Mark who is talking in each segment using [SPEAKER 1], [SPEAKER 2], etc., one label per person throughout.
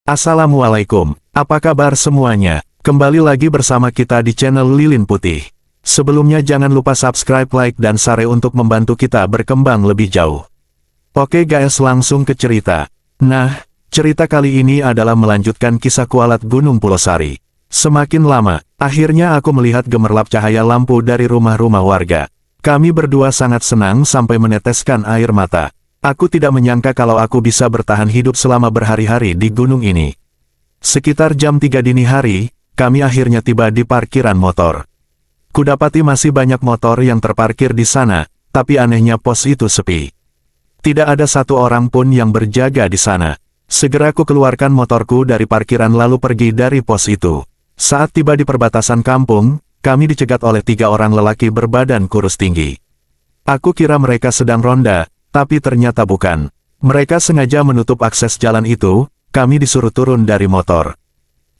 [SPEAKER 1] Assalamualaikum, apa kabar semuanya? Kembali lagi bersama kita di channel Lilin Putih. Sebelumnya jangan lupa subscribe, like, dan share untuk membantu kita berkembang lebih jauh. Oke guys, langsung ke cerita. Nah, cerita kali ini adalah melanjutkan kisah kualat Gunung Pulosari. Semakin lama, akhirnya aku melihat gemerlap cahaya lampu dari rumah-rumah warga. Kami berdua sangat senang sampai meneteskan air mata. Aku tidak menyangka kalau aku bisa bertahan hidup selama berhari-hari di gunung ini. Sekitar jam 3 dini hari, kami akhirnya tiba di parkiran motor. Kudapati masih banyak motor yang terparkir di sana, tapi anehnya pos itu sepi. Tidak ada satu orang pun yang berjaga di sana. Segera aku keluarkan motorku dari parkiran lalu pergi dari pos itu. Saat tiba di perbatasan kampung, kami dicegat oleh 3 orang lelaki berbadan kurus tinggi. Aku kira mereka sedang ronda, tapi ternyata bukan. Mereka sengaja menutup akses jalan itu, kami disuruh turun dari motor.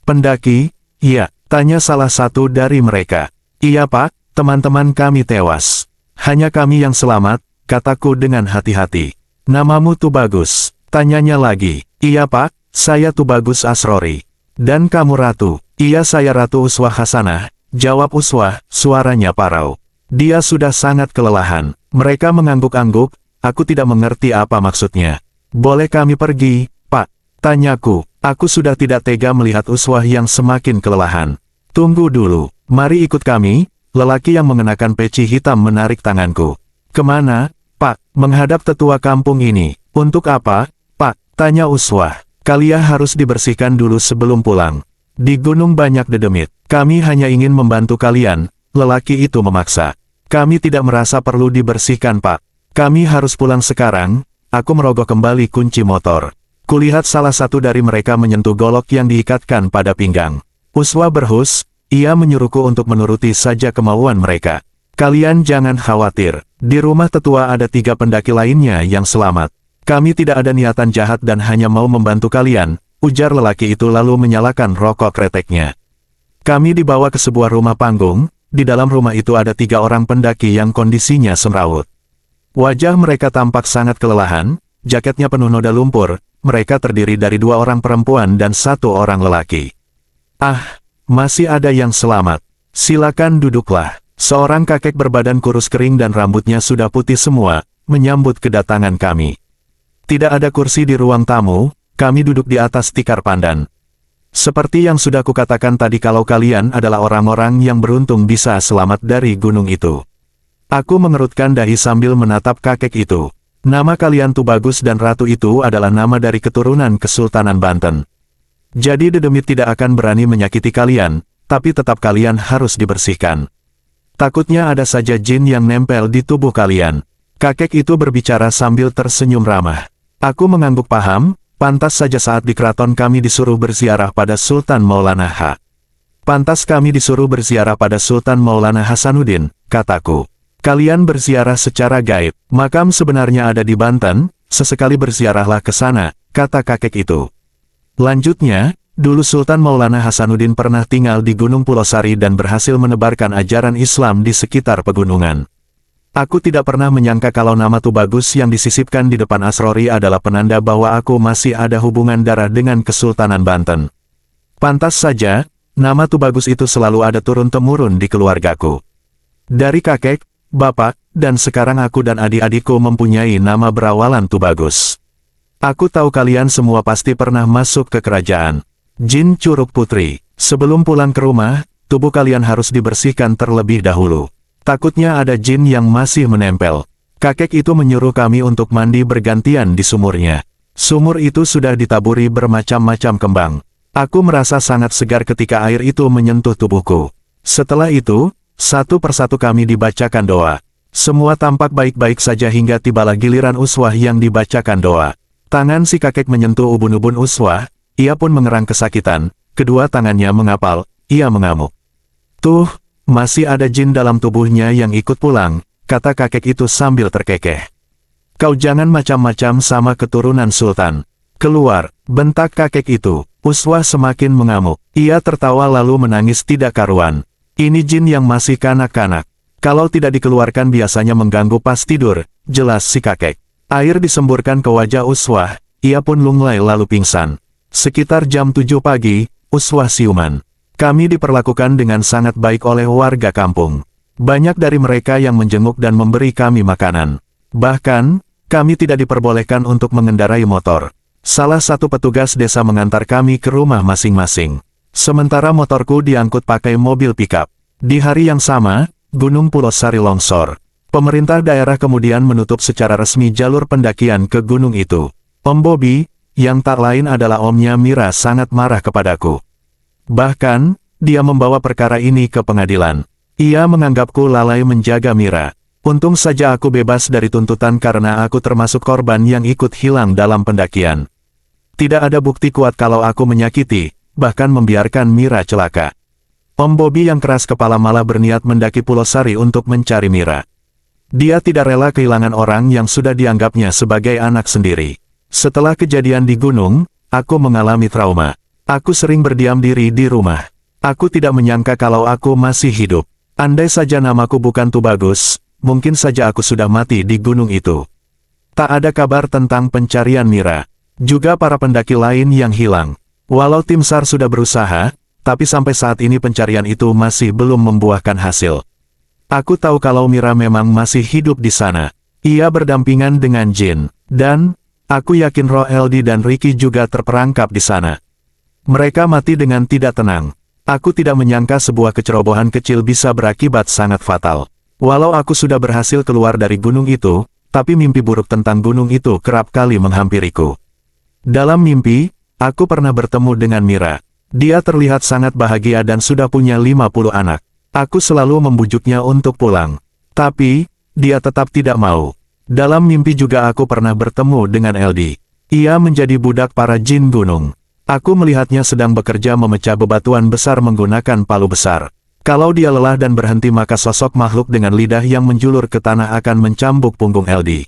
[SPEAKER 1] Pendaki? Iya, tanya salah satu dari mereka. Iya pak, teman-teman kami tewas. Hanya kami yang selamat, kataku dengan hati-hati. Namamu Tubagus? Tanyanya lagi. Iya pak, saya Tubagus Asrori. Dan kamu Ratu? Iya saya Ratu Uswah Hasanah, jawab Uswah, suaranya parau. Dia sudah sangat kelelahan. Mereka mengangguk-angguk. Aku tidak mengerti apa maksudnya. Boleh kami pergi, Pak? Tanyaku. Aku sudah tidak tega melihat Uswah yang semakin kelelahan. Tunggu dulu, mari ikut kami. Lelaki yang mengenakan peci hitam menarik tanganku. Kemana, Pak? Menghadap tetua kampung ini. Untuk apa, Pak? Tanya Uswah. Kalian harus dibersihkan dulu sebelum pulang. Di gunung banyak dedemit. Kami hanya ingin membantu kalian. Lelaki itu memaksa. Kami tidak merasa perlu dibersihkan, Pak. Kami harus pulang sekarang. Aku merogoh kembali kunci motor. Kulihat salah satu dari mereka menyentuh golok yang diikatkan pada pinggang. Uswah berhus, ia menyuruhku untuk menuruti saja kemauan mereka. Kalian jangan khawatir, di rumah tetua ada 3 pendaki lainnya yang selamat. Kami tidak ada niatan jahat dan hanya mau membantu kalian, ujar lelaki itu lalu menyalakan rokok kreteknya. Kami dibawa ke sebuah rumah panggung, di dalam rumah itu ada 3 orang pendaki yang kondisinya semrawut. Wajah mereka tampak sangat kelelahan, jaketnya penuh noda lumpur, mereka terdiri dari 2 orang perempuan dan 1 orang lelaki. Ah, masih ada yang selamat. Silakan duduklah. Seorang kakek berbadan kurus kering dan rambutnya sudah putih semua, menyambut kedatangan kami. Tidak ada kursi di ruang tamu, kami duduk di atas tikar pandan. Seperti yang sudah kukatakan tadi kalau kalian adalah orang-orang yang beruntung bisa selamat dari gunung itu. Aku mengerutkan dahi sambil menatap kakek itu. Nama kalian Tubagus dan Ratu itu adalah nama dari keturunan Kesultanan Banten. Jadi dedemit tidak akan berani menyakiti kalian, tapi tetap kalian harus dibersihkan. Takutnya ada saja jin yang nempel di tubuh kalian. Kakek itu berbicara sambil tersenyum ramah. Aku mengangguk paham, pantas saja saat di keraton kami disuruh berziarah pada Sultan Maulana H. Pantas kami disuruh berziarah pada Sultan Maulana Hasanuddin, kataku. Kalian berziarah secara gaib, makam sebenarnya ada di Banten, sesekali berziarahlah ke sana, kata kakek itu. Lanjutnya, dulu Sultan Maulana Hasanuddin pernah tinggal di Gunung Pulosari dan berhasil menebarkan ajaran Islam di sekitar pegunungan. Aku tidak pernah menyangka kalau nama Tubagus yang disisipkan di depan Asrori adalah penanda bahwa aku masih ada hubungan darah dengan Kesultanan Banten. Pantas saja, nama Tubagus itu selalu ada turun-temurun di keluargaku. Dari kakek, bapak, dan sekarang aku dan adik-adikku mempunyai nama berawalan Tubagus. Aku tahu kalian semua pasti pernah masuk ke kerajaan Jin Curug Putri. Sebelum pulang ke rumah, tubuh kalian harus dibersihkan terlebih dahulu. Takutnya ada jin yang masih menempel. Kakek itu menyuruh kami untuk mandi bergantian di sumurnya. Sumur itu sudah ditaburi bermacam-macam kembang. Aku merasa sangat segar ketika air itu menyentuh tubuhku. Setelah itu, satu persatu kami dibacakan doa. Semua tampak baik-baik saja hingga tibalah giliran Uswah yang dibacakan doa. Tangan si kakek menyentuh ubun-ubun Uswah, ia pun mengerang kesakitan, kedua tangannya mengapal, ia mengamuk. Tuh, masih ada jin dalam tubuhnya yang ikut pulang, kata kakek itu sambil terkekeh. Kau jangan macam-macam sama keturunan Sultan. Keluar, bentak kakek itu. Uswah semakin mengamuk. Ia tertawa lalu menangis tidak karuan. Ini jin yang masih kanak-kanak. Kalau tidak dikeluarkan biasanya mengganggu pas tidur, jelas si kakek. Air disemburkan ke wajah Uswah, ia pun lunglai lalu pingsan. Sekitar jam 7 pagi, uswah siuman. Kami diperlakukan dengan sangat baik oleh warga kampung. Banyak dari mereka yang menjenguk dan memberi kami makanan. Bahkan, kami tidak diperbolehkan untuk mengendarai motor. Salah satu petugas desa mengantar kami ke rumah masing-masing. Sementara motorku diangkut pakai mobil pickup. Di hari yang sama, Gunung Pulosari longsor. Pemerintah daerah kemudian menutup secara resmi jalur pendakian ke gunung itu. Om Bobby, yang tak lain adalah omnya Mira, sangat marah kepadaku. Bahkan, dia membawa perkara ini ke pengadilan. Ia menganggapku lalai menjaga Mira. Untung saja aku bebas dari tuntutan karena aku termasuk korban yang ikut hilang dalam pendakian. Tidak ada bukti kuat kalau aku menyakiti, bahkan membiarkan Mira celaka. Om Bobby yang keras kepala malah berniat mendaki Pulosari untuk mencari Mira. Dia tidak rela kehilangan orang yang sudah dianggapnya sebagai anak sendiri. Setelah kejadian di gunung, aku mengalami trauma. Aku sering berdiam diri di rumah. Aku tidak menyangka kalau aku masih hidup. Andai saja namaku bukan Tubagus, mungkin saja aku sudah mati di gunung itu. Tak ada kabar tentang pencarian Mira. Juga para pendaki lain yang hilang. Walau tim SAR sudah berusaha, tapi sampai saat ini pencarian itu masih belum membuahkan hasil. Aku tahu kalau Mira memang masih hidup di sana. Ia berdampingan dengan Jin, dan aku yakin roh LD dan Ricky juga terperangkap di sana. Mereka mati dengan tidak tenang. Aku tidak menyangka sebuah kecerobohan kecil bisa berakibat sangat fatal. Walau aku sudah berhasil keluar dari gunung itu, tapi mimpi buruk tentang gunung itu kerap kali menghampiriku. Dalam mimpi, aku pernah bertemu dengan Mira. Dia terlihat sangat bahagia dan sudah punya 50 anak. Aku selalu membujuknya untuk pulang. Tapi, dia tetap tidak mau. Dalam mimpi juga aku pernah bertemu dengan LD. Ia menjadi budak para jin gunung. Aku melihatnya sedang bekerja memecah bebatuan besar menggunakan palu besar. Kalau dia lelah dan berhenti maka sosok makhluk dengan lidah yang menjulur ke tanah akan mencambuk punggung LD.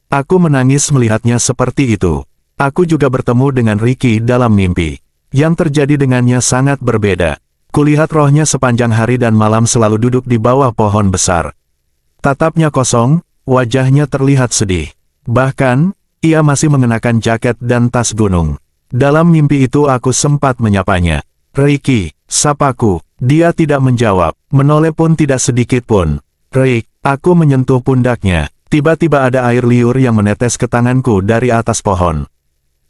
[SPEAKER 1] Aku menangis melihatnya seperti itu. Aku juga bertemu dengan Ricky dalam mimpi. Yang terjadi dengannya sangat berbeda. Kulihat rohnya sepanjang hari dan malam selalu duduk di bawah pohon besar. Tatapnya kosong, wajahnya terlihat sedih. Bahkan, ia masih mengenakan jaket dan tas gunung. Dalam mimpi itu aku sempat menyapanya. Ricky, sapaku. Dia tidak menjawab, menoleh pun tidak sedikit pun. Rick, aku menyentuh pundaknya. Tiba-tiba ada air liur yang menetes ke tanganku dari atas pohon.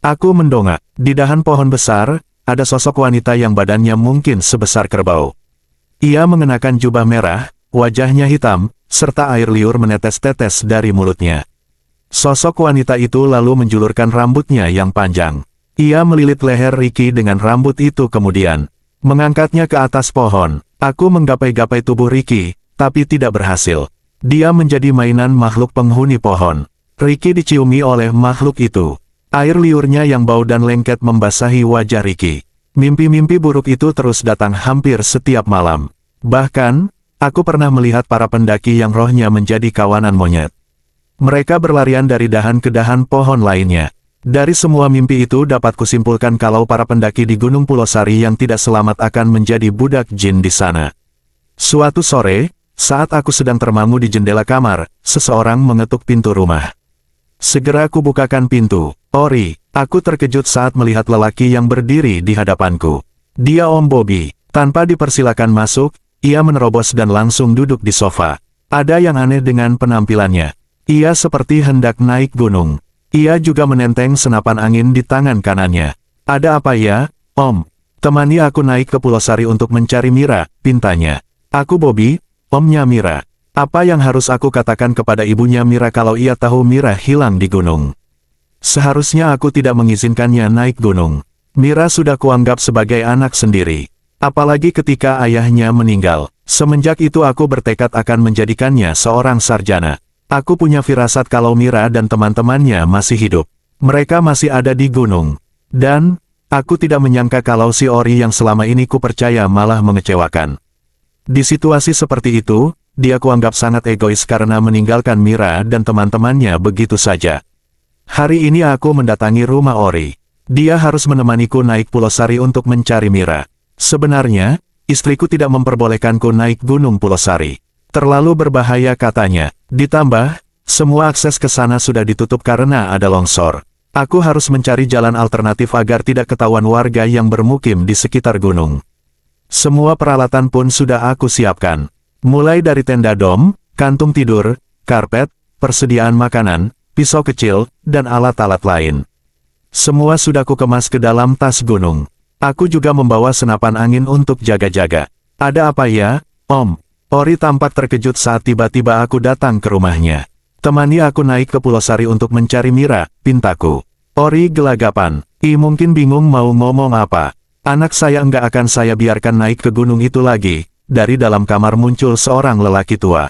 [SPEAKER 1] Aku mendongak. Di dahan pohon besar, ada sosok wanita yang badannya mungkin sebesar kerbau. Ia mengenakan jubah merah, wajahnya hitam, serta air liur menetes-tetes dari mulutnya. Sosok wanita itu lalu menjulurkan rambutnya yang panjang. Ia melilit leher Ricky dengan rambut itu kemudian mengangkatnya ke atas pohon. Aku menggapai-gapai tubuh Ricky, tapi tidak berhasil. Dia menjadi mainan makhluk penghuni pohon. Ricky diciumi oleh makhluk itu. Air liurnya yang bau dan lengket membasahi wajah Ricky. Mimpi-mimpi buruk itu terus datang hampir setiap malam. Bahkan, aku pernah melihat para pendaki yang rohnya menjadi kawanan monyet. Mereka berlarian dari dahan ke dahan pohon lainnya. Dari semua mimpi itu dapat kusimpulkan kalau para pendaki di Gunung Pulosari yang tidak selamat akan menjadi budak jin di sana. Suatu sore, saat aku sedang termangu di jendela kamar, seseorang mengetuk pintu rumah. Segera aku bukakan pintu. Ori, aku terkejut saat melihat lelaki yang berdiri di hadapanku. Dia Om Bobby. Tanpa dipersilakan masuk, ia menerobos dan langsung duduk di sofa. Ada yang aneh dengan penampilannya. Ia seperti hendak naik gunung. Ia juga menenteng senapan angin di tangan kanannya. Ada apa ya, Om? Temani aku naik ke Pulosari untuk mencari Mira, pintanya. Aku Bobby, omnya Mira. Apa yang harus aku katakan kepada ibunya Mira kalau ia tahu Mira hilang di gunung? Seharusnya aku tidak mengizinkannya naik gunung. Mira sudah kuanggap sebagai anak sendiri. Apalagi ketika ayahnya meninggal. Semenjak itu aku bertekad akan menjadikannya seorang sarjana. Aku punya firasat kalau Mira dan teman-temannya masih hidup. Mereka masih ada di gunung. Dan, aku tidak menyangka kalau si Ori yang selama ini kupercaya malah mengecewakan. Di situasi seperti itu, dia kuanggap sangat egois karena meninggalkan Mira dan teman-temannya begitu saja. Hari ini aku mendatangi rumah Ori. Dia harus menemaniku naik Pulosari untuk mencari Mira. Sebenarnya, istriku tidak memperbolehkanku naik Gunung Pulosari. Terlalu berbahaya katanya. Ditambah, semua akses ke sana sudah ditutup karena ada longsor. Aku harus mencari jalan alternatif agar tidak ketahuan warga yang bermukim di sekitar gunung. Semua peralatan pun sudah aku siapkan. Mulai dari tenda dom, kantung tidur, karpet, persediaan makanan, pisau kecil, dan alat-alat lain. Semua sudah ku kemas ke dalam tas gunung. Aku juga membawa senapan angin untuk jaga-jaga. Ada apa ya, Om? Ori tampak terkejut saat tiba-tiba aku datang ke rumahnya. Temani aku naik ke Pulau Sari untuk mencari Mira, pintaku. Ori gelagapan. Mungkin bingung mau ngomong apa. Anak saya enggak akan saya biarkan naik ke gunung itu lagi. Dari dalam kamar muncul seorang lelaki tua.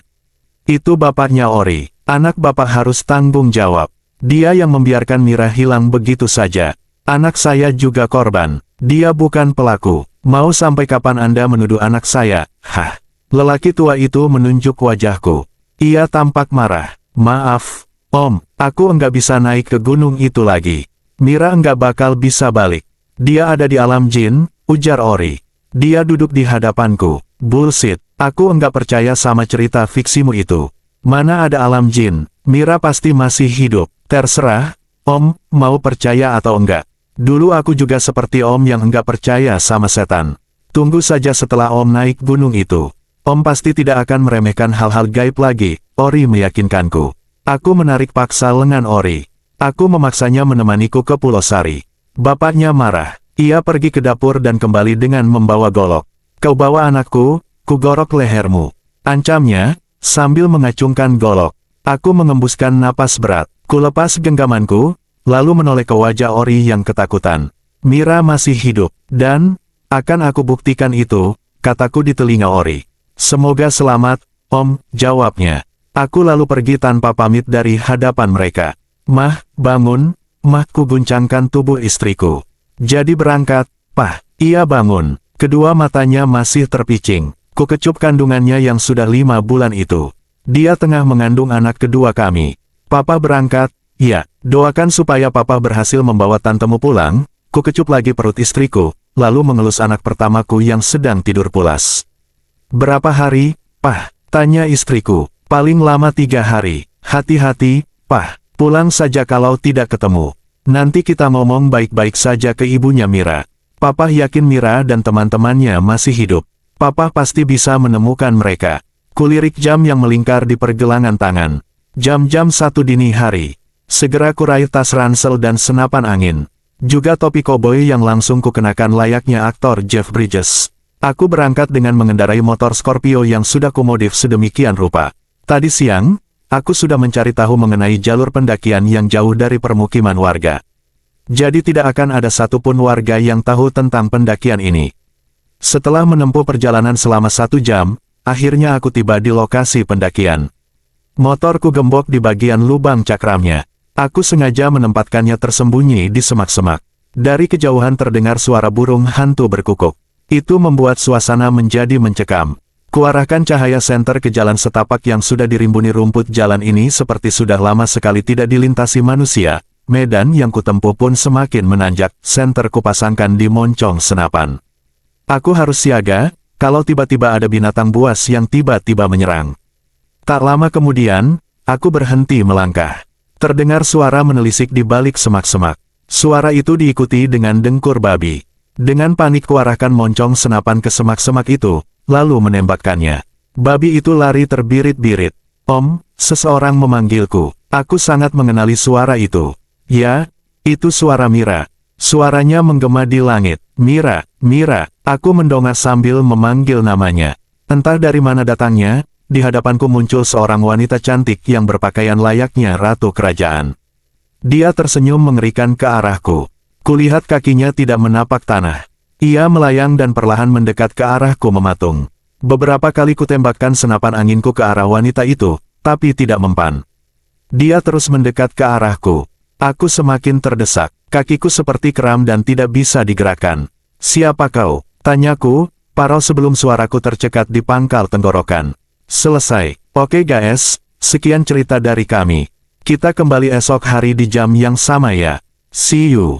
[SPEAKER 1] Itu bapaknya Ori. Anak bapak harus tanggung jawab. Dia yang membiarkan Mira hilang begitu saja. Anak saya juga korban. Dia bukan pelaku. Mau sampai kapan Anda menuduh anak saya? Hah. Lelaki tua itu menunjuk wajahku. Ia tampak marah. Maaf, Om, aku enggak bisa naik ke gunung itu lagi. Mira enggak bakal bisa balik. Dia ada di alam jin, ujar Ori. Dia duduk di hadapanku. Bullshit, aku enggak percaya sama cerita fiksimu itu. Mana ada alam jin, Mira pasti masih hidup. Terserah, Om, mau percaya atau enggak. Dulu aku juga seperti Om yang enggak percaya sama setan. Tunggu saja setelah Om naik gunung itu. Om pasti tidak akan meremehkan hal-hal gaib lagi, Ori meyakinkanku. Aku menarik paksa lengan Ori. Aku memaksanya menemaniku ke Pulau Sari. Bapaknya marah. Ia pergi ke dapur dan kembali dengan membawa golok. Kau bawa anakku, ku gorok lehermu. Ancamnya, sambil mengacungkan golok. Aku mengembuskan napas berat. Ku lepas genggamanku, lalu menoleh ke wajah Ori yang ketakutan. Mira masih hidup, dan akan aku buktikan itu, kataku di telinga Ori. Semoga selamat, Om, jawabnya. Aku lalu pergi tanpa pamit dari hadapan mereka. Mah, bangun, Mah, ku guncangkan tubuh istriku. Jadi berangkat, Pah. Ia bangun. Kedua matanya masih terpicing. Ku kecup kandungannya yang sudah 5 bulan itu. Dia tengah mengandung anak kedua kami. Papa berangkat, ya, doakan supaya Papa berhasil membawa tantemu pulang. Ku kecup lagi perut istriku, lalu mengelus anak pertamaku yang sedang tidur pulas. Berapa hari, Pah? Tanya istriku. Paling lama 3 hari. Hati-hati, Pah. Pulang saja kalau tidak ketemu. Nanti kita ngomong baik-baik saja ke ibunya Mira. Papa yakin Mira dan teman-temannya masih hidup. Papa pasti bisa menemukan mereka. Kulirik jam yang melingkar di pergelangan tangan. Jam-jam 1 dini hari. Segera kurai tas ransel dan senapan angin. Juga topi koboi yang langsung kukenakan layaknya aktor Jeff Bridges. Aku berangkat dengan mengendarai motor Scorpio yang sudah kumodif sedemikian rupa. Tadi siang, aku sudah mencari tahu mengenai jalur pendakian yang jauh dari permukiman warga. Jadi tidak akan ada satupun warga yang tahu tentang pendakian ini. Setelah menempuh perjalanan selama 1 jam, akhirnya aku tiba di lokasi pendakian. Motorku gembok di bagian lubang cakramnya. Aku sengaja menempatkannya tersembunyi di semak-semak. Dari kejauhan terdengar suara burung hantu berkukuk. Itu membuat suasana menjadi mencekam. Kuarahkan cahaya senter ke jalan setapak yang sudah dirimbuni rumput. Jalan ini seperti sudah lama sekali tidak dilintasi manusia. Medan yang kutempuh pun semakin menanjak. Senter kupasangkan di moncong senapan. Aku harus siaga, kalau tiba-tiba ada binatang buas yang tiba-tiba menyerang. Tak lama kemudian, aku berhenti melangkah. Terdengar suara menelisik di balik semak-semak. Suara itu diikuti dengan dengkur babi. Dengan panik kuarahkan moncong senapan ke semak-semak itu, lalu menembakkannya. Babi itu lari terbirit-birit. Om, seseorang memanggilku. Aku sangat mengenali suara itu. Ya, itu suara Mira. Suaranya menggema di langit. Mira, Mira. Aku mendongak sambil memanggil namanya. Entah dari mana datangnya, di hadapanku muncul seorang wanita cantik yang berpakaian layaknya ratu kerajaan. Dia tersenyum mengerikan ke arahku. Kulihat kakinya tidak menapak tanah. Ia melayang dan perlahan mendekat ke arahku mematung. Beberapa kali kutembakkan senapan anginku ke arah wanita itu, tapi tidak mempan. Dia terus mendekat ke arahku. Aku semakin terdesak. Kakiku seperti kram dan tidak bisa digerakkan. Siapa kau? Tanyaku, parau sebelum suaraku tercekat di pangkal tenggorokan. Selesai. Oke guys, sekian cerita dari kami. Kita kembali esok hari di jam yang sama ya. See you.